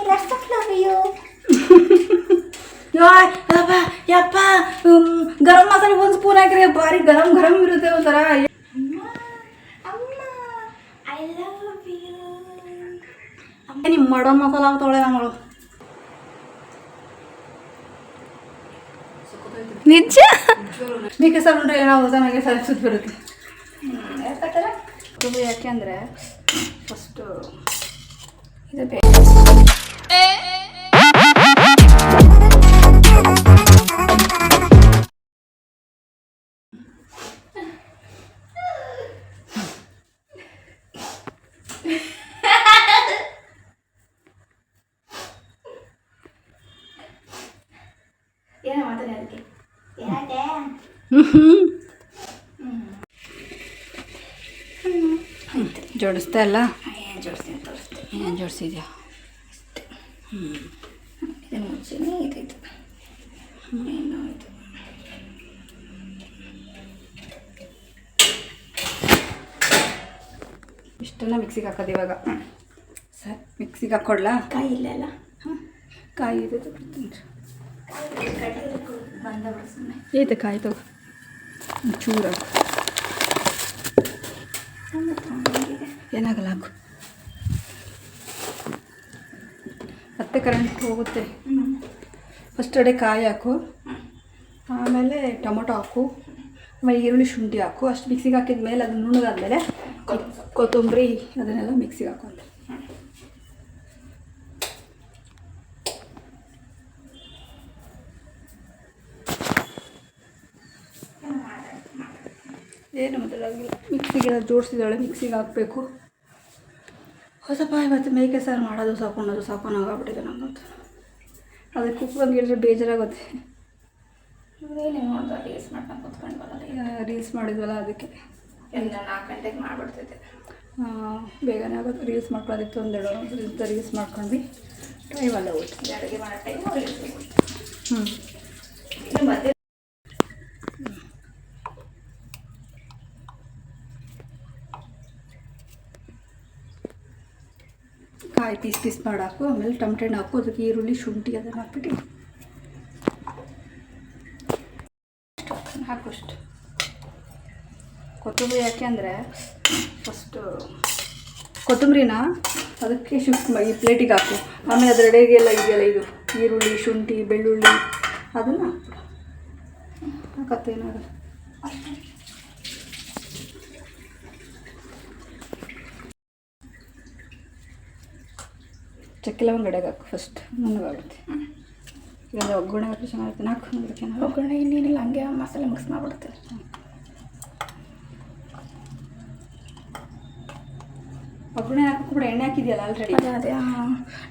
lots of love you. ಯಪ್ಪ ಯಪ್ಪ ಗರಂ ಮಸಾಲೆ ಒಂದು ಸ್ಪೂನ್ ಹಾಕಿರಿ ಭಾರಿ ಗರಂ ಗರಂ ಇರುತ್ತೆ ಒಂಥರ. ಅಮ್ಮ ಐ ಲವ್ ಯು. ನಿಮ್ಮ ಮಡನ್ ಮಸಾಲ ತೊಳೆ ನಮ್ಮಳು ನಿಜ ಮೇಕೆ ಸರ್ ಉಂಡ್ರೆ ಏನಾಗುತ್ತೆ ನನಗೆ ಸರಿ ಸುತ್ತ ಬರುತ್ತೆ. ಯಾಕಂದ್ರೆ ಯಾಕೆ ಅಂದರೆ ಫಸ್ಟು ಇದು ಬೇಕು. ಏನೋ ಮಾಡ್ತಾನೆ ಅದಕ್ಕೆ ಯಾಕೆ ಜೋಡಿಸ್ತಾ ಇಲ್ಲ. ಏನು ಜೋಡಿಸ್ತೀನಿ ತೋರಿಸ್ತೀನಿ. ಏನು ಜೋಡಿಸಿದ್ಯಾ? ಇದು ಮುಂಚೆನೇ ಇದಾಯ್ತು. ಏನೋ ಇದು ಇಷ್ಟನ್ನು ಮಿಕ್ಸಿಗೆ ಹಾಕೋದು ಇವಾಗ. ಸರ್ ಮಿಕ್ಸಿಗೆ ಹಾಕ್ಕೊಡ್ಲಾ? ಕಾಯಿ ಇಲ್ಲ ಅಲ್ಲ. ಹಾಂ ಕಾಯಿ ಇದೆ ಬಿಡ್ತೀನಿ. ಬಂದ ಬಿಡಿಸ್ತಾನೆ ಐತೆ ಕಾಯಿ ತಗೋ ಚೂರ ಏನಾಗಲ್ಲ ಹಾಕು. ಮತ್ತೆ ಕರೆಂಟ್ ಹೋಗುತ್ತೆ. ಫಸ್ಟ್ ಅಡೆ ಕಾಯಿ ಹಾಕು, ಆಮೇಲೆ ಟೊಮೊಟೊ ಹಾಕು, ಆಮೇಲೆ ಈರುಳ್ಳಿ ಶುಂಠಿ ಹಾಕು. ಅಷ್ಟು ಮಿಕ್ಸಿಗೆ ಹಾಕಿದ ಮೇಲೆ ಅದು ನುಣ್ಣಗಾದ್ಮೇಲೆ ಕೊತ್ತಂಬರಿ ಅದನ್ನೆಲ್ಲ ಮಿಕ್ಸಿಗೆ ಹಾಕೊಂಡು ಏನು ಮಾತಾಡೋಂಗಿಲ್ಲ. ಮಿಕ್ಸಿಗೆಲ್ಲ ಜೋಡಿಸಿದಾಳೆ, ಮಿಕ್ಸಿಗೆ ಹಾಕಬೇಕು. ಹೊಸಪ್ಪ ಇವತ್ತು ಮೇಕೆ ಸಾರು ಮಾಡೋದು ಸಾಕೋನಾಗ್ಬಿಟ್ಟಿದೆ ನಂಗಂತೂ. ಅದಕ್ಕೆ ಕುಕ್ಕಂಗೆ ಹೇಳಿದ್ರೆ ಬೇಜಾರಾಗುತ್ತೆ. ನೀನು ನೋಡ್ದೆ ರೀಲ್ಸ್ ಮಾಡ್ಕೊಂಡು ಕೂತ್ಕೊಂಡ್ವಲ್ಲ. ರೀಲ್ಸ್ ಮಾಡಿದ್ವಲ್ಲ ಅದಕ್ಕೆ ಎಲ್ಲ 4 ಗಂಟೆಗೆ ಮಾಡಿಬಿಡ್ತಿದ್ದೆ. ಬೇಗನೆ ಆಗೋದು. ರೀಲ್ಸ್ ಮಾಡ್ಕೊಳ್ಳೋದಿತ್ತು ಒಂದೆರಡು ರೀಲ್ಸ್ ಮಾಡ್ಕೊಂಡ್ವಿ. ಟೈಮೆಲ್ಲ ಹೋಯ್ತು. ಅಡುಗೆ ಮಾಡೋ ಟೈಮು ರೀಲ್ಸ್ ಹೋಗ್ಬಿಟ್ಟು. ಹ್ಞೂ ಮತ್ತೆ ಕಾಯಿ ಪೀಸ್ ಮಾಡಿ ಹಾಕು, ಆಮೇಲೆ ಟೊಮೆಟೊ ಹಣ್ಣು ಹಾಕು, ಅದಕ್ಕೆ ಈರುಳ್ಳಿ ಶುಂಠಿ ಅದನ್ನು ಹಾಕ್ಬಿಟ್ಟು ಹಾಕುಷ್ಟು ಕೊತ್ತಂಬರಿ. ಯಾಕೆ ಅಂದರೆ ಫಸ್ಟು ಕೊತ್ತಂಬರಿನ ಅದಕ್ಕೆ ಶಿಫ್ಟ್ ಮಾಡಿ ಈ ಪ್ಲೇಟಿಗೆ ಹಾಕು. ಆಮೇಲೆ ಅದರ ಎಡೆಗೆಲ್ಲ ಇದೆಯಲ್ಲ ಇದು ಈರುಳ್ಳಿ ಶುಂಠಿ ಬೆಳ್ಳುಳ್ಳಿ ಅದನ್ನು ಹಾಕ್ಬಿಡು. ಹಾಕತ್ತೇನಾಗಲ್ಲ. ಚಕ್ಕೆ ಲವಂಗ ಎಡೆಗೆ ಹಾಕು ಫಸ್ಟ್, ನುಣ್ಣಗಾಗುತ್ತೆ. ಇವಾಗ ಒಗ್ಗರಣೆ ಹಾಕಿ ಚೆನ್ನಾಗಿರುತ್ತೆ. ನಾಲ್ಕು ಅದಕ್ಕೆ ಒಗ್ಗರಣೆ ಇನ್ನೇನಿಲ್ಲ, ಹಂಗೆ ಮಸಾಲೆ ಮಿಕ್ಸ್ ಮಾಡಿಬಿಡ್ತೀನಿ. ಒಗ್ಗರಣೆ ಹಾಕಕ್ಕೆ ಕೂಡ ಎಣ್ಣೆ ಹಾಕಿದೆಯಲ್ಲ ಆಲ್ರೆಡಿ. ಅದೇ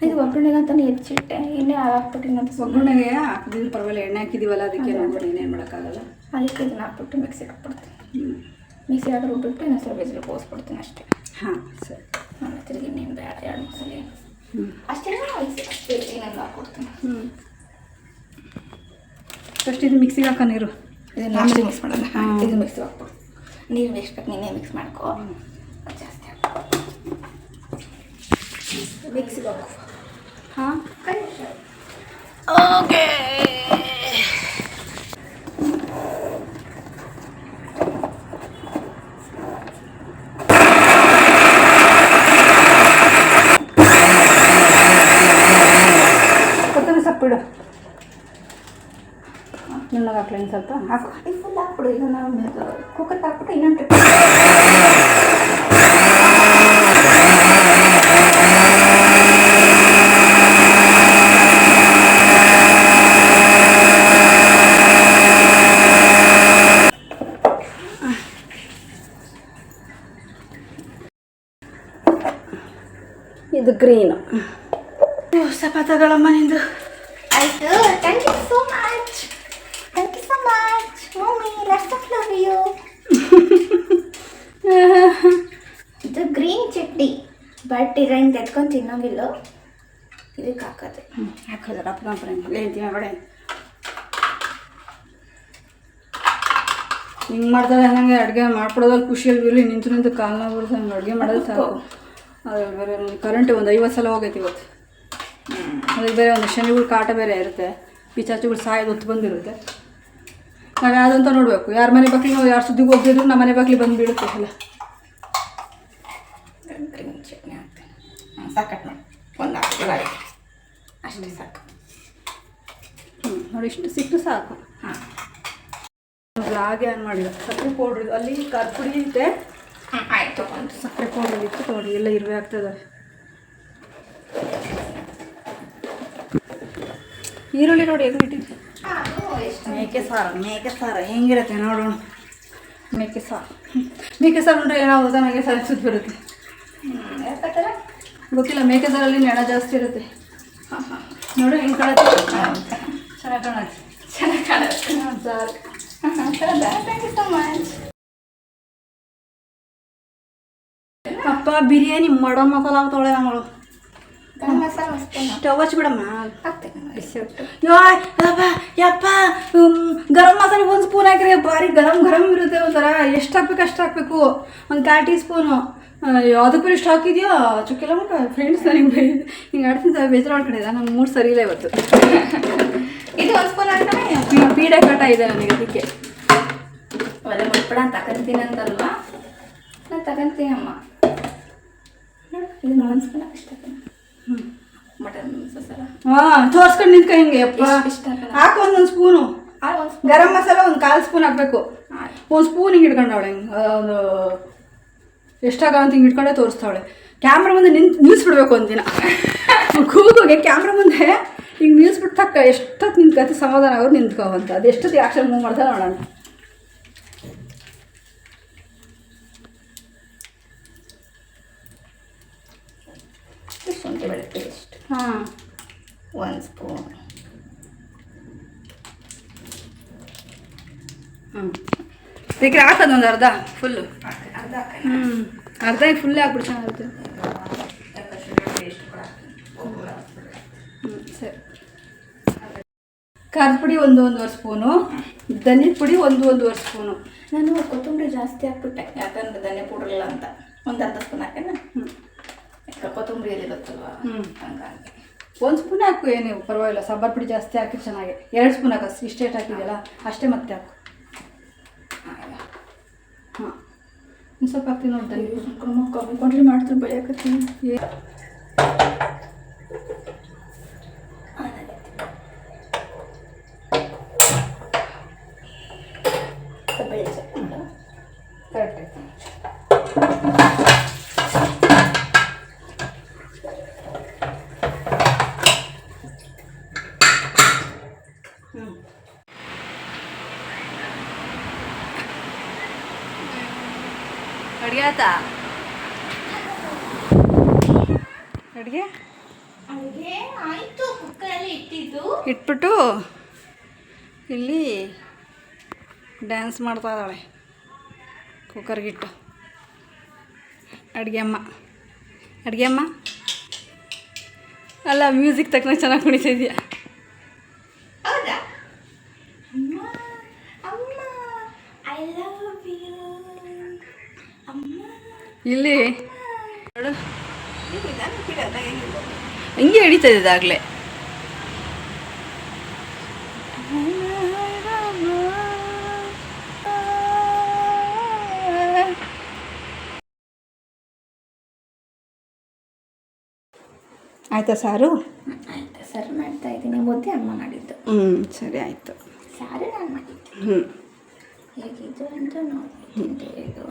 ಇದು ಒಗ್ಗರಣೆಗೆ ಅಂತಾನೆ ಹೆಚ್ಚಿಟ್ಟೆ, ಎಣ್ಣೆ ಹಾಕ್ಬಿಟ್ಟಿನ ಅಂತ. ಒಗ್ಗರಣೆಗೆ ಹಾಕಿದ್ರೆ ಪರವಾಗಿಲ್ಲ, ಎಣ್ಣೆ ಹಾಕಿದ್ದೀವಲ್ಲ ಅದಕ್ಕೆ ಒಗ್ಗರಣೆ ಇನ್ನೇನು ಮಾಡೋಕ್ಕಾಗಲ್ಲ. ಅದಕ್ಕೆ ಇದನ್ನ ಹಾಕ್ಬಿಟ್ಟು ಮಿಕ್ಸಿಗೆ ಹಾಕ್ಬಿಡ್ತೀನಿ. ಮಿಕ್ಸಿಗೆ ಹಾಕಿ ರುಬ್ಬಿಟ್ಟು ಇನ್ನೊಂದು ಸ್ವಲ್ಪ ಬಿಸಿಲು ಹೋಗಿಸ್ಬಿಡ್ತೀನಿ ಅಷ್ಟೇ. ಹಾಂ ಸರಿ. ಆಮೇಲೆ ತಿರುಗಿ ಇನ್ನೇನು ಬೇಡ, 2 ಮಸಾಲೆ ಅಷ್ಟೇ ಅಷ್ಟೇ ಇನ್ನೊಂದು ಹಾಕ್ಕೊಡ್ತೀನಿ. ಫಸ್ಟ್ ಇದು ಮಿಕ್ಸಿಗೆ ಹಾಕೋ ನೀರು, ಇದನ್ನು ಆಮೇಲೆ ಮಿಕ್ಸ್ ಮಾಡೋಣ. ಇದು ಮಿಕ್ಸಿಗೆ ಹಾಕ್ಬಿಡು. ನೀರು ವೇಸ್ಟ್ ಬೇಕು, ನೀನೇ ಮಿಕ್ಸ್ ಮಾಡ್ಕೊ. ಜಾಸ್ತಿ ಹಾಕೋ, ಮಿಕ್ಸಿಗೆ ಹಾಕು. ಹಾಂ ಓಕೆ. ಕೊತ್ತಂಬರಿ ಸೊಪ್ಪಿಡು, ನುಣ್ಣಗೆ ಹಾಕ್ಲಿ ಸ್ವಲ್ಪ ಹಾಕು. ಇದು ಫುಲ್ ಹಾಕ್ಬಿಡು. ಈಗ ನಾವು ಕುಕ್ಕರ್ಗೆ ಹಾಕ್ಬಿಟ್ಟು ಇನ್ನೊಂದು ಟ್ರಿಪ್. ಇದು ಗ್ರೀನು ಸಪಾತಗಳಮ್ಮ ನಿಂದು ಆಯಿತು. Thank you so much. Thank you so much mummy. Lots of love you. ಇದು ಗ್ರೀನ್ ಚಟ್ನಿ, ಬಟ್ ಇದನ್ನು ತೆತ್ಕೊಂಡು ತಿನ್ನೋಂಗಿಲ್ಲ. ಇದಕ್ಕೆ ಹಾಕೋದು. ಹಾಕೋದು ರಪ್ಪ ಹೇಳ್ತೀವಿ ಬೇಡ. ಹಿಂಗೆ ಮಾಡ್ತಾರೆ ಹಂಗೆ ಅಡುಗೆ ಮಾಡ್ಕೊಡೋದಲ್ಲಿ ಖುಷಿಯಲ್ಲಿ ಇರಲಿ. ನಿಂತು ಕಾಲನ್ನ ಬರೋದು ಹಂಗೆ ಅಡುಗೆ ಮಾಡೋದು ಸಾಕು. ಅದು ಬೇರೆ ಕರೆಂಟ್ ಒಂದು 50 ಸಲ ಹೋಗೈತಿ ಇವತ್ತು. ಅದಕ್ಕೆ ಬೇರೆ ಒಂದು ಶನಿಗಳು ಕಾಟ ಬೇರೆ ಇರುತ್ತೆ, ಪಿಚಾಚಿಗಳು ಸಾಯೋದು ಹೊತ್ತು ಬಂದಿರುತ್ತೆ. ನಾವು ಯಾವುದಂತ ನೋಡಬೇಕು. ಯಾರ ಮನೆ ಬಾಗಿಲು ನಾವು ಯಾರು ಸುದ್ದಿಗೆ ಹೋಗ್ತಿದ್ರು ನಮ್ಮ ಮನೆ ಬಾಗಿಲು ಬಂದು ಬೀಳುತ್ತೆ ಅಲ್ಲ. ಚಟ್ನಿ ಹಾಕ್ತೇನೆ. ಸಾಕಟ್ಟು ಮಾಡಿ ಒಂದು ಅಷ್ಟೇ ಸಾಕು. ನೋಡಿ ಇಷ್ಟು ಸಿಟ್ಟು ಸಾಕು. ಹಾಂ ಹಾಗೆ ಆನ್ ಮಾಡಿಲ್ಲ. ಸಕ್ಕರೆ ಪೌಡ್ರ್ ಇದು ಅಲ್ಲಿ ಖಾರ ಪುಡಿ ಐತೆ. ಆಯಿತು. ಒಂದು ಸಕ್ಕರೆ ಪೌಡ್ರ್ ಇತ್ತು ನೋಡಿ, ಎಲ್ಲ ಇರುವೆ ಆಗ್ತದೆ. ಈರುಳ್ಳಿ ನೋಡಿ ಹೇಗೆ ಇಟ್ಟಿದ್ದೆ. ಮೇಕೆ ಸಾರು ಹೆಂಗಿರುತ್ತೆ ನೋಡೋಣ. ಮೇಕೆ ಸಾರು ಅಂದರೆ ಏನಾವುದು ನನಗೆ ಸುತ್ತ ಬರುತ್ತೆ. ಯಾಕಂದ್ರೆ ಗೊತ್ತಿಲ್ಲ, ಮೇಕೆ ಸಾರಲ್ಲಿ ನೆಣ ಜಾಸ್ತಿ ಇರುತ್ತೆ. ನೋಡಿ ಹೆಂಗೆ ಕಾಣುತ್ತೆ. ಚೆನ್ನಾಗಿ ಕಾಣುತ್ತೆ ಸಾರು. Thank you so much. ಅಪ್ಪ ಬಿರಿಯಾನಿ ಮಾಡೋ ಮಸಾಲ ತೊಳೆ ಮಗಳು ಗರಂ ಮಸಾಲ ಅಷ್ಟೇ ಸ್ಟವ್ ಹಚ್ಬಿಡಮ್ಮ. ಹಾಕ್ತೇನೆ. ಯಪ್ಪ ಗರಂ ಮಸಾಲೆ ಒಂದು ಸ್ಪೂನ್ ಹಾಕಿರಿ, ಭಾರಿ ಗರಂ ಇರುತ್ತೆ ಒಂಥರ. ಎಷ್ಟು ಹಾಕ್ಬೇಕು ಅಷ್ಟು ಹಾಕಬೇಕು. ಒಂದು 1/4 ಟೀ ಸ್ಪೂನು. ಯಾವುದಕ್ಕೂ ಇಷ್ಟು ಹಾಕಿದ್ಯೋ ಚುಕ್ಕೆಲ್ಲ ಮಕ್ಕ ಫ್ರೆಂಡ್ಸ್ ನನಗೆ ಹಿಂಗೆ ಆಡ್ತೀನಿ ಬೇಜಾರು ಕಡೆ ಇದೆ. ನನ್ನ ಮೂಡ್ ಸರಿ ಇಲ್ಲ ಇವತ್ತು. ಇದು ಒಂದು ಸ್ಪೂನ್ ಹಾಕ್ತಾನೆ. ಪೀಡೆ ಕಾಟ ಇದೆ ನನಗೆ, ಅದಕ್ಕೆ ಒಲೆ ಮುಟ್ಬಿಡ ತಗೊಂತೀನಿ ಅಂತಲ್ವಾ, ನಾನು ತಗೊಂತೀನಮ್ಮ. ನೋಡಿ ಇದು ಒಂದು ಸ್ಪೂನ್ ಅಷ್ಟೇ. ಮಟನ್ ಮಸಾಲ ತೋರ್ಸ್ಕೊಂಡು ನಿಂತ್ಕ ಹಿಂಗೆ ಅಪ್ಪ. ಇಷ್ಟ ಹಾಕು ಒಂದೊಂದು ಸ್ಪೂನು. ಒಂದು ಸ್ಪೂನ್ ಗರಂ ಮಸಾಲ ಒಂದು 1/4 ಸ್ಪೂನ್ ಹಾಕಬೇಕು. ಒಂದು ಸ್ಪೂನ್ ಹಿಂಗೆ ಇಟ್ಕೊಂಡವಳೆ. ಹಿಂಗೆ ಒಂದು ಎಷ್ಟಾಗ ಅಂತ ಹಿಂಗೆ ಇಟ್ಕೊಂಡೆ ತೋರಿಸ್ತಾವಳೆ. ಕ್ಯಾಮ್ರಾ ಮುಂದೆ ನಿಲ್ಲಿಸ್ಬಿಡ್ಬೇಕು ಒಂದಿನ. ಕೂಗೋಗೆ ಕ್ಯಾಮ್ರಾ ಮುಂದೆ ಹಿಂಗೆ ನಿಲ್ಲಿಸ್ಬಿಟ್ಟು ತಕ್ಕ ಎಷ್ಟೊತ್ತು ನಿಂತ್ಕತಿ ಸಮಾಧಾನ ಆಗೋರು ನಿಂತ್ಕೋವಂತ. ಅದು ಎಷ್ಟೊತ್ತು ಆ್ಯಕ್ಷನ್ ಮೂವ್ ಮಾಡ್ತಾ ನೋಡೋಣ. ಶುಂಠಿ ಬೆಳ್ಳುಳ್ಳಿ ಪೇಸ್ಟ್ ಹಾಂ 1 ಸ್ಪೂನ್. ಬೇಕ್ರೆ ಹಾಕೋದು ಒಂದು ಅರ್ಧ ಫುಲ್ಲು. ಅರ್ಧ ಅರ್ಧ ಫುಲ್ಲೇ ಹಾಕ್ಬಿಟ್ಟು ಚೆನ್ನಾಗಿರುತ್ತೆ. ಪೇಸ್ಟ್ ಕೂಡ ಸರಿ. ಖಾರದ ಪುಡಿ 1-1.5 ಸ್ಪೂನು, ಧನಿಯ ಪುಡಿ 1-1.5 ಸ್ಪೂನು. ನಾನು ಕೊತ್ತಂಬರಿ ಜಾಸ್ತಿ ಹಾಕ್ಬಿಟ್ಟೆ, ಯಾಕಂದ್ರೆ ಧನಿಯ ಪೌಡರ್ ಇಲ್ಲ ಅಂತ. ಒಂದು ಅರ್ಧ ಸ್ಪೂನ್ ಹಾಕೋಣ. ಕೊತ್ತಂಬರಿಯಲ್ಲಿ ಇರುತ್ತಲ್ವ ಹಂಗಾಗಿ 1 ಸ್ಪೂನ್ ಹಾಕು, ಏನು ಪರವಾಗಿಲ್ಲ. ಸಾಂಬಾರು ಪುಡಿ ಜಾಸ್ತಿ ಹಾಕಿ ಚೆನ್ನಾಗಿ 2 ಸ್ಪೂನ್ ಹಾಕು. ಇಷ್ಟೇ ಹಾಕಿದೆಯಲ್ಲ ಅಷ್ಟೇ ಮತ್ತೆ ಹಾಕು. ಹಾಂ ಒಂದು ಸ್ವಲ್ಪ ಹಾಕ್ತೀನಿ ನೋಡ್ತಾನೆ. ಕಮ್ಮಿ ಮಾಡ್ತಾರೆ ಬೆಳೆಯಕತ್ತೀನಿ. ಕರೆಕ್ಟ್ ಆಯ್ತು. ಅಡುಗೆ ಆಯ್ತಾ? ಅಡುಗೆ ಆಯಿತು. ಕುಕ್ಕರಲ್ಲಿ ಇಟ್ಬಿಟ್ಟು ಇಲ್ಲಿ ಡ್ಯಾನ್ಸ್ ಮಾಡ್ತಾ ಇದ್ದಾಳೆ ಕುಕ್ಕರ್ಗಿಟ್ಟು. ಅಡುಗೆ ಅಮ್ಮ ಅಲ್ಲ, ಮ್ಯೂಸಿಕ್ ತಕ್ಕನ ಚೆನ್ನಾಗಿ ಕುಣಿತಾ ಇದೆಯಾ? ಹೌದಾ? ಅಮ್ಮ ಅಮ್ಮ ಐ ಲವ್ ಯು ಅಮ್ಮ. ಇಲ್ಲಿ ನೋಡು ಹಿಂಗೆ ಹಿಡಿತಾ ಇದ್ದಾಗಲೇ. ಆಯ್ತಾ ಸಾರು? ಆಯ್ತು, ಸರ್ ಮಾಡ್ತಾ ಇದ್ದೀನಿ. ಮುದ್ದೆ ಅಮ್ಮ ಮಾಡಿದ್ದು. ಸರಿ ಆಯಿತು. ಸಾರು ನಾನು ಮಾಡಿದ್ದೆ. ಹೇಗಿದ್ದು ಅಂತ ನೋಡಿ. ಇದು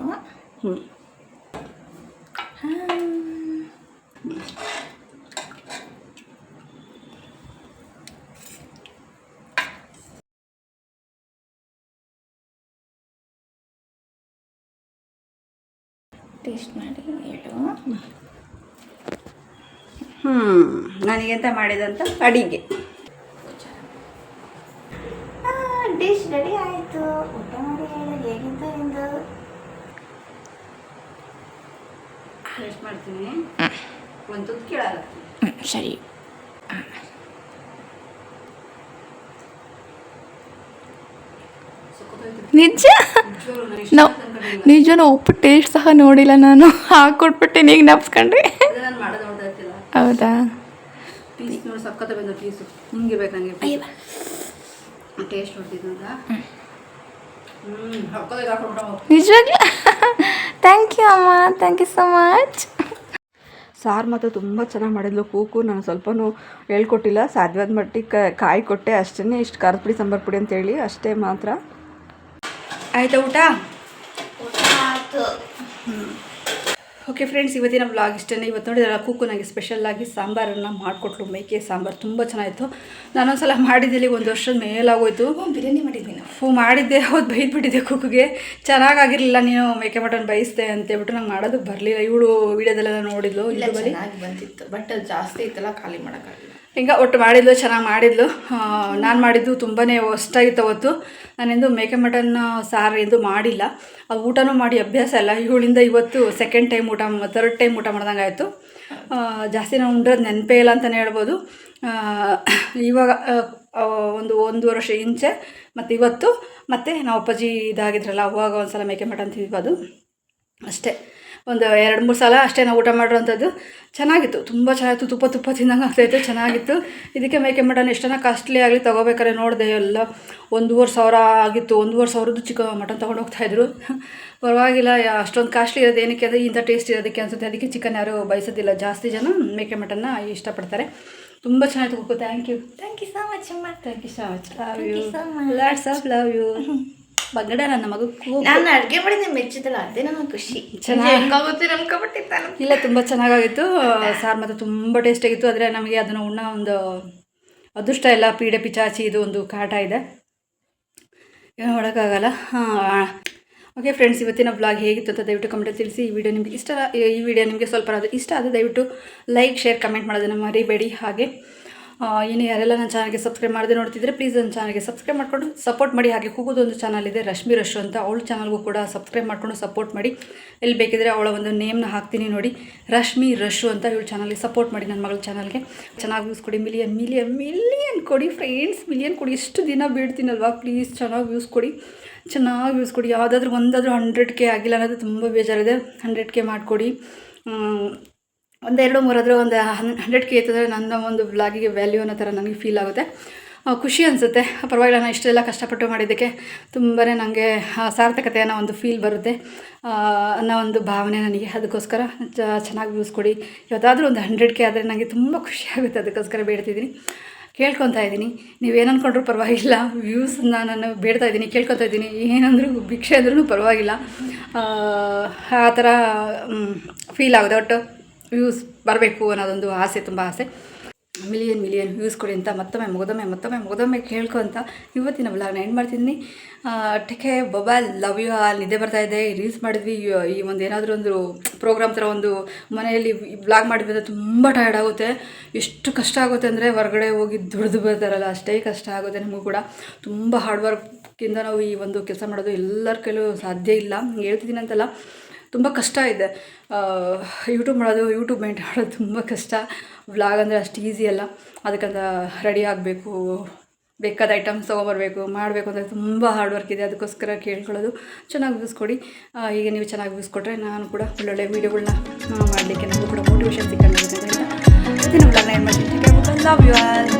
ಟೇಸ್ಟ್ ಮಾಡಿ ಹೇಳು. ನನಗೆಂತ ಮಾಡಿದಂತ ಅಡಿಗೆ ಡಿಶ್ ರೆಡಿ ಆಯಿತು. ಊಟ ಮಾಡಿ ಹೇಳು ಹೇಗಿತ್ತು ಎಂದು. ಟೇಸ್ಟ್ ಮಾಡ್ತೀನಿ. ಒಂದು ತುತ್ತು ಕೇಳಲ್ಲ. ಸರಿ. ನಿಜ ಉಪ್ಪು ಟೇಸ್ಟ್ ಸಹ ನೋಡಿಲ್ಲ ನಾನು. ಹಾಕೊಟ್ಬಿಟ್ಟೆ ಈಗ ನೆಪ್ಸ್ಕೊಂಡ್ರಿ. ನಾನು ಮಾಡೋದು ನೋಡ್ತಾ ಇರ್ತಿಲ್ಲ. ಹೌದಾ? ಪೀಸ್ ನೋಡಿ ಸಕ್ಕತ್ತ ಬಂದ ಪೀಸು ಹಿಂಗೆ ಬೇಕು ನನಗೆ ಅಯ್ಯೋ ಟೇಸ್ಟ್ ನೋಡ್ತಿದ್ದ ಸಕ್ಕತ್ತಾಗಿ ಹಾಕೊಂಡು ನಿಜವಾಗ್ಲೂ ಥ್ಯಾಂಕ್ ಯು ಅಮ್ಮ, ಥ್ಯಾಂಕ್ ಯು ಸೊ ಮಚ್. ಸಾರು ಮಾತ್ರ ತುಂಬ ಚೆನ್ನಾಗಿ ಮಾಡಿದ್ಲು ಕೂಕು. ನಾನು ಸ್ವಲ್ಪನೂ ಹೇಳ್ಕೊಟ್ಟಿಲ್ಲ, ಸಾಧ್ಯವಾದ ಮಟ್ಟಿಗೆ ಕಾಯಿ ಕೊಟ್ಟೆ ಅಷ್ಟೇ. ಇಷ್ಟು ಖಾರದ ಪುಡಿ ಸಾಂಬಾರು ಪುಡಿ ಅಂತೇಳಿ ಅಷ್ಟೇ ಮಾತ್ರ. ಆಯಿತಾ ಊಟ? ಓಕೆ ಫ್ರೆಂಡ್ಸ್, ಇವತ್ತಿನ ಬ್ಲಾಗ್ ಇಷ್ಟೇ. ಇವತ್ತು ನೋಡಿದ್ರೆ ಕೂಕು ನನಗೆ ಸ್ಪೆಷಲ್ಲಾಗಿ ಸಾಂಬಾರನ್ನು ಮಾಡಿಕೊಟ್ಲು. ಮೇಕೆ ಸಾಂಬಾರು ತುಂಬ ಚೆನ್ನಾಗಿತ್ತು. ನಾನೊಂದ್ಸಲ ಮಾಡಿದ್ದಲ್ಲಿ 1 ವರ್ಷದ ಮೇಲಾಗೋಯ್ತು. ಬಿರಿಯಾನಿ ಮಾಡಿದ್ವಿ ನಾವು. ಮಾಡಿದ್ದೆ, ಹೌದು ಬೈದ್ಬಿಟ್ಟಿದ್ದೆ ಕೂಕಿಗೆ. ಚೆನ್ನಾಗಿರಲಿಲ್ಲ, ನೀನು ಮೇಕೆ ಮಟನ್ ಬಯಸ್ದೆ ಅಂತೇಳ್ಬಿಟ್ಟು ನಂಗೆ ಮಾಡೋದಕ್ಕೆ ಬರಲಿಲ್ಲ. ಇವಳು ವೀಡಿಯೋದಲ್ಲೆಲ್ಲ ನೋಡಿದ್ಲು, ಚೆನ್ನಾಗಿ ಬಂದಿತ್ತು, ಬಟ್ ಜಾಸ್ತಿ ಇತ್ತಲ್ಲ ಖಾಲಿ ಮಾಡೋಕ್ಕಾಗಲಿಲ್ಲ. ಹಿಂಗೆ ಒಟ್ಟು ಮಾಡಿದ್ಲು, ಚೆನ್ನಾಗಿ ಮಾಡಿದ್ಲು. ನಾನು ಮಾಡಿದ್ದು ತುಂಬಾ ಹೊಸ್ಟಾಗಿತ್ತು ಅವತ್ತು. ನಾನೆಂದು ಮೇಕೆ ಮಟನ್ ಸಾರು ಎಂದು ಮಾಡಿಲ್ಲ, ಅದು ಊಟನೂ ಮಾಡಿ ಅಭ್ಯಾಸ ಇಲ್ಲ. ಇವಳಿಂದ ಇವತ್ತು ಸೆಕೆಂಡ್ ಟೈಮ್ ಊಟ, 3rd ಟೈಮ್ ಊಟ ಮಾಡ್ದಂಗೆ ಆಯಿತು. ಜಾಸ್ತಿ ನಾವು ಉಂಡ್ರದ್ದು ನೆನಪೇ ಇಲ್ಲ ಅಂತಲೇ ಹೇಳ್ಬೋದು. ಇವಾಗ ಒಂದು ವರ್ಷ ಇಂಚೆ ಮತ್ತು ಇವತ್ತು ಮತ್ತು ನಾವು ಅಪ್ಪಾಜಿ ಇದಾಗಿದ್ರಲ್ಲ ಅವಾಗ ಒಂದು ಸಲ ಮೇಕೆ ಮಟನ್ ತಿಂದಿದ್ದು, ಅದು ಅಷ್ಟೇ. ಒಂದು 2-3 ಸಲ ಅಷ್ಟೇ ನಾವು ಊಟ ಮಾಡಿರೋಂಥದ್ದು. ಚೆನ್ನಾಗಿತ್ತು, ತುಂಬ ಚೆನ್ನಾಗಿತ್ತು. ತುಪ್ಪ ತಿಂದಂಗೆ ಆಗ್ತಾಯಿತ್ತು, ಚೆನ್ನಾಗಿತ್ತು. ಇದಕ್ಕೆ ಮೇಕೆ ಮಟನ್ ಎಷ್ಟನ್ನ ಕಾಸ್ಟ್ಲಿ ಆಗಲಿ ತೊಗೋಬೇಕಾದ್ರೆ ನೋಡಿದೆ ಎಲ್ಲ 1,500 ಆಗಿತ್ತು. 1,500 ಚಿಕನ್ ಮಟನ್ ತೊಗೊಂಡು ಹೋಗ್ತಾಯಿದ್ರು. ಪರವಾಗಿಲ್ಲ, ಅಷ್ಟೊಂದು ಕಾಸ್ಟ್ಲಿ ಇರೋದು ಏನಕ್ಕೆ ಅಂದರೆ ಇಂಥ ಟೇಸ್ಟ್ ಇರೋದಕ್ಕೆ ಅನಿಸುತ್ತೆ. ಅದಕ್ಕೆ ಚಿಕನ್ ಯಾರು ಬಯಸೋದಿಲ್ಲ, ಜಾಸ್ತಿ ಜನ ಮೇಕೆ ಮಟನ್ನ ಇಷ್ಟಪಡ್ತಾರೆ. ತುಂಬ ಚೆನ್ನಾಗಿತ್ತು ಕೂಕು. ಥ್ಯಾಂಕ್ ಯು ಸೊ ಮಚ್ ಅಮ್ಮ. Thank you so much. Love you, lots of love you. ಬಗ್ಗಡ ನನ್ನ ಮಗು. ನಾನು ಅಡುಗೆ ಮಾಡಿ ನೀವು ಮೆಚ್ಚಿದ್ದಲ್ಲ, ಅದೇ ನನಗೆ ಖುಷಿ. ಚೆನ್ನಾಗುತ್ತೆ ಅನ್ಕೊಬಿಟ್ಟಿತ್ತಾನು. ಇಲ್ಲ, ತುಂಬ ಚೆನ್ನಾಗಾಗಿತ್ತು. ಸಾರು ಮಾತ್ರ ತುಂಬ ಟೇಸ್ಟಾಗಿತ್ತು. ಆದರೆ ನಮಗೆ ಅದನ್ನು ಉಣ್ಣೋ ಒಂದು ಅದೃಷ್ಟ ಇಲ್ಲ. ಪೀಡೆ ಪಿಚಾಚಿ ಇದು ಒಂದು ಕಾಟ ಇದೆ, ಏನು ಮಾಡೋಕ್ಕಾಗಲ್ಲ. ಓಕೆ ಫ್ರೆಂಡ್ಸ್, ಇವತ್ತಿನ ಬ್ಲಾಗ್ ಹೇಗಿತ್ತು ಅಂತ ದಯವಿಟ್ಟು ಕಮೆಂಟಲ್ಲಿ ತಿಳಿಸಿ. ಈ ವಿಡಿಯೋ ನಿಮಗೆ ಈ ವಿಡಿಯೋ ನಿಮಗೆ ಸ್ವಲ್ಪ ಇಷ್ಟ ಆದರೆ ದಯವಿಟ್ಟು ಲೈಕ್, ಶೇರ್, ಕಮೆಂಟ್ ಮಾಡೋದನ್ನು ಮರಿಬೇಡಿ. ಹಾಗೆ ಇನ್ನು ಯಾರೆಲ್ಲ ನನ್ನ ಚಾನಲ್ಗೆ ಸಬ್ಸ್ಕ್ರೈಬ್ ಮಾಡದೆ ನೋಡ್ತಿದ್ರೆ ಪ್ಲೀಸ್ ನನ್ನ ಚಾನಲ್ಗೆ ಸಬ್ಸ್ಕ್ರೈಬ್ ಮಾಡಿಕೊಂಡು ಸಪೋರ್ಟ್ ಮಾಡಿ. ಹಾಗೆ ಕೂಗೋದೊಂದು ಚಾನಲ್ ಇದೆ, ರಶ್ಮಿ ರಶು ಅಂತ, ಅವಳ ಚಾನಲ್ಗೂ ಕೂಡ ಸಬ್ಸ್ಕ್ರೈಬ್ ಮಾಡಿಕೊಂಡು ಸಪೋರ್ಟ್ ಮಾಡಿ. ಎಲ್ಲಿ ಬೇಕಿದ್ರೆ ಅವಳ ಒಂದು ನೇಮ್ನ ಹಾಕ್ತೀನಿ ನೋಡಿ, ರಶ್ಮಿ ರಶು ಅಂತ. ಇವಳು ಚಾನಲ್ಗೆ ಸಪೋರ್ಟ್ ಮಾಡಿ, ನನ್ನ ಮಗಳ ಚಾನಲ್ಗೆ. ಚೆನ್ನಾಗಿ ವ್ಯೂಸ್ ಕೊಡಿ, ಮಿಲಿಯನ್ ಕೊಡಿ ಫ್ರೆಂಡ್ಸ್, ಮಿಲಿಯನ್ ಕೊಡಿ. ಎಷ್ಟು ದಿನ ಬೇಡ್ತೀನಲ್ವಾ, ಪ್ಲೀಸ್ ಚೆನ್ನಾಗಿ ವ್ಯೂಸ್ ಕೊಡಿ. ಯಾವುದಾದ್ರೂ ಒಂದಾದರೂ 100K ಆಗಿಲ್ಲ ಅನ್ನೋದು ತುಂಬ ಬೇಜಾರಿದೆ. 100K ಮಾಡಿಕೊಡಿ. 1-2-3 ಆದರೂ ಒಂದು 100K ಇತ್ತಂದರೆ ನನ್ನ ಒಂದು ವ್ಲಾಗಿಗೆ ವ್ಯಾಲ್ಯೂ ಅನ್ನೋ ಥರ ನನಗೆ ಫೀಲ್ ಆಗುತ್ತೆ, ಖುಷಿ ಅನಿಸುತ್ತೆ. ಪರವಾಗಿಲ್ಲ, ನಾನು ಇಷ್ಟೆಲ್ಲ ಕಷ್ಟಪಟ್ಟು ಮಾಡಿದ್ದಕ್ಕೆ ತುಂಬಾ ನನಗೆ ಸಾರ್ಥಕತೆ ಅನ್ನೋ ಒಂದು ಫೀಲ್ ಬರುತ್ತೆ ಅನ್ನೋ ಒಂದು ಭಾವನೆ ನನಗೆ. ಅದಕ್ಕೋಸ್ಕರ ಚೆನ್ನಾಗಿ ವ್ಯೂಸ್ ಕೊಡಿ. ಯಾವುದಾದ್ರೂ ಒಂದು 100K ಆದರೆ ನನಗೆ ತುಂಬ ಖುಷಿ ಆಗುತ್ತೆ. ಅದಕ್ಕೋಸ್ಕರ ಬೇಡ್ತಿದ್ದೀನಿ, ಕೇಳ್ಕೊತಾ ಇದ್ದೀನಿ. ನೀವೇನು ಅಂದ್ಕೊಂಡ್ರೂ ಪರವಾಗಿಲ್ಲ, ವ್ಯೂಸ್ನ ನಾನು ಬೇಡ್ತಾ ಇದ್ದೀನಿ, ಕೇಳ್ಕೊತಾ ಇದ್ದೀನಿ. ಏನಂದ್ರೂ ಭಿಕ್ಷೆ ಅಂದ್ರೂ ಪರವಾಗಿಲ್ಲ, ಆ ಥರ ಫೀಲ್ ಆಗುತ್ತೆ. ಒಟ್ಟು ವ್ಯೂಸ್ ಬರಬೇಕು ಅನ್ನೋದೊಂದು ಆಸೆ, ತುಂಬ ಆಸೆ. ಮಿಲಿಯನ್ ವ್ಯೂಸ್ ಕೊಡಿ ಅಂತ ಮತ್ತೊಮ್ಮೆ ಕೇಳ್ಕೊತ ಇವತ್ತಿನ ವ್ಲಾಗ್ನ ಎಂಡ್ ಮಾಡ್ತಿದ್ದೀನಿ. Take bye, love you all. ನಿದ್ದೆ ಬರ್ತಾಯಿದೆ. ರೀಲ್ಸ್ ಮಾಡಿದ್ವಿ, ಈ ಒಂದು ಏನಾದರೂ ಒಂದು ಪ್ರೋಗ್ರಾಮ್ ಥರ ಒಂದು ಮನೆಯಲ್ಲಿ ವ್ಲಾಗ್ ಮಾಡಿದ್ವಿ ಅಂದರೆ ತುಂಬ ಟಯರ್ಡ್ ಆಗುತ್ತೆ. ಎಷ್ಟು ಕಷ್ಟ ಆಗುತ್ತೆ ಅಂದರೆ ಹೊರಗಡೆ ಹೋಗಿ ದುಡಿದು ಬರ್ತಾರಲ್ಲ, ಅಷ್ಟೇ ಕಷ್ಟ ಆಗುತ್ತೆ. ನಮಗೂ ಕೂಡ ತುಂಬ ಹಾರ್ಡ್ ವರ್ಕಿಂದ ನಾವು ಈ ಒಂದು ಕೆಲಸ ಮಾಡೋದು ಎಲ್ಲರ ಕೈಲೂ ಸಾಧ್ಯ ಇಲ್ಲ. ಹೇಳ್ತಿದ್ದೀನಿ ಅಂತಲ್ಲ, ತುಂಬ ಕಷ್ಟ ಇದೆ. ಯೂಟ್ಯೂಬ್ ಮೇಂಟೈನ್ ಮಾಡೋದು ತುಂಬ ಕಷ್ಟ. ವ್ಲಾಗ್ ಅಂದರೆ ಅಷ್ಟು ಈಸಿ ಅಲ್ಲ. ಅದಕ್ಕಂತ ರೆಡಿ ಆಗಬೇಕು, ಬೇಕಾದ ಐಟಮ್ಸ್ ತೊಗೊಬರ್ಬೇಕು, ಮಾಡಬೇಕು ಅಂದರೆ ತುಂಬ ಹಾರ್ಡ್ ವರ್ಕ್ ಇದೆ. ಅದಕ್ಕೋಸ್ಕರ ಕೇಳ್ಕೊಳ್ಳೋದು, ಚೆನ್ನಾಗಿ ವ್ಯೂಸ್ ಕೊಡಿ. ಈಗ ನೀವು ಚೆನ್ನಾಗಿ ವ್ಯೂಸ್ ಕೊಟ್ಟರೆ ನಾನು ಕೂಡ ಒಳ್ಳೊಳ್ಳೆ ವೀಡಿಯೋಗಳನ್ನ ಮಾಡಲಿಕ್ಕೆ ನನಗೂ ಕೂಡ ಮೋಟಿವೇಶನ್ ಸಿಕ್ಕಂಗೆ. ಇದನ್ನು ವ್ಲಾಗ್ನ ಏನು ಮಾಡ್ತೀನಿ. Love you all.